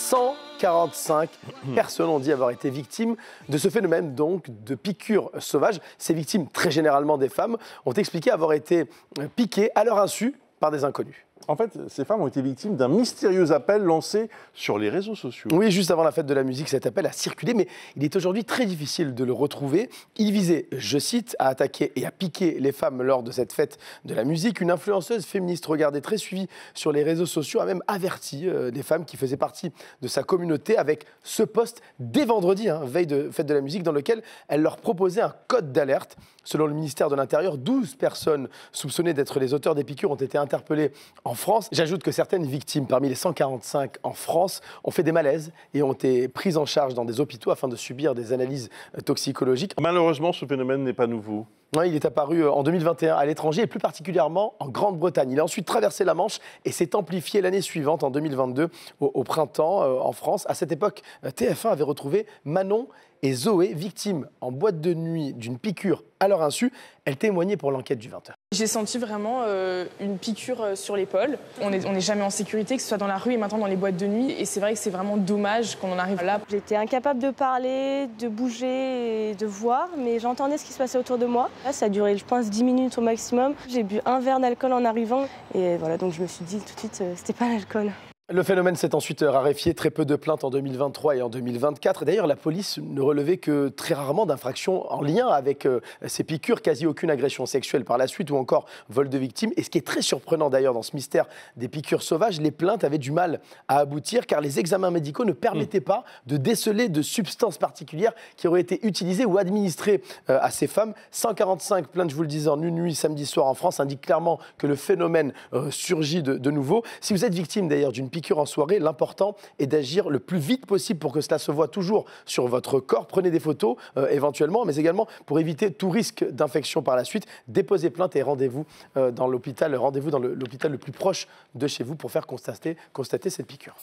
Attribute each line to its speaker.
Speaker 1: 145 personnes ont dit avoir été victimes de ce phénomène, donc de piqûres sauvages. Ces victimes, très généralement des femmes, ont expliqué avoir été piquées à leur insu par des inconnus.
Speaker 2: En fait, ces femmes ont été victimes d'un mystérieux appel lancé sur les réseaux sociaux.
Speaker 1: Oui, juste avant la fête de la musique, cet appel a circulé, mais il est aujourd'hui très difficile de le retrouver. Il visait, je cite, à attaquer et à piquer les femmes lors de cette fête de la musique. Une influenceuse féministe regardée, très suivie sur les réseaux sociaux, a même averti des femmes qui faisaient partie de sa communauté avec ce post dès vendredi, veille de fête de la musique, dans lequel elle leur proposait un code d'alerte. Selon le ministère de l'Intérieur, 12 personnes soupçonnées d'être les auteurs des piqûres ont été interpellées en France. J'ajoute que certaines victimes, parmi les 145 en France, ont fait des malaises et ont été prises en charge dans des hôpitaux afin de subir des analyses toxicologiques.
Speaker 2: Malheureusement, ce phénomène n'est pas nouveau.
Speaker 1: Il est apparu en 2021 à l'étranger et plus particulièrement en Grande-Bretagne. Il a ensuite traversé la Manche et s'est amplifié l'année suivante, en 2022, au printemps, en France. À cette époque, TF1 avait retrouvé Manon et Zoé, victimes en boîte de nuit d'une piqûre à leur insu. Elles témoignaient pour l'enquête du 20h.
Speaker 3: J'ai senti vraiment une piqûre sur l'épaule. On n'est jamais en sécurité, que ce soit dans la rue et maintenant dans les boîtes de nuit. Et c'est vrai que c'est vraiment dommage qu'on en arrive là.
Speaker 4: J'étais incapable de parler, de bouger et de voir, mais j'entendais ce qui se passait autour de moi. Là, ça a duré, je pense, 10 minutes au maximum. J'ai bu un verre d'alcool en arrivant. Et voilà, donc je me suis dit tout de suite, c'était pas l'alcool.
Speaker 1: Le phénomène s'est ensuite raréfié, très peu de plaintes en 2023 et en 2024. D'ailleurs, la police ne relevait que très rarement d'infractions en lien avec ces piqûres, quasi aucune agression sexuelle par la suite ou encore vol de victimes. Et ce qui est très surprenant d'ailleurs dans ce mystère des piqûres sauvages, les plaintes avaient du mal à aboutir car les examens médicaux ne permettaient pas de déceler de substances particulières qui auraient été utilisées ou administrées à ces femmes. 145 plaintes, je vous le disais, en une nuit samedi soir en France, indiquent clairement que le phénomène surgit de nouveau. Si vous êtes victime d'ailleurs d'une piqûre en soirée, l'important est d'agir le plus vite possible pour que cela se voit toujours sur votre corps. Prenez des photos éventuellement, mais également pour éviter tout risque d'infection par la suite. Déposez plainte et rendez-vous dans l'hôpital le plus proche de chez vous pour faire constater cette piqûre.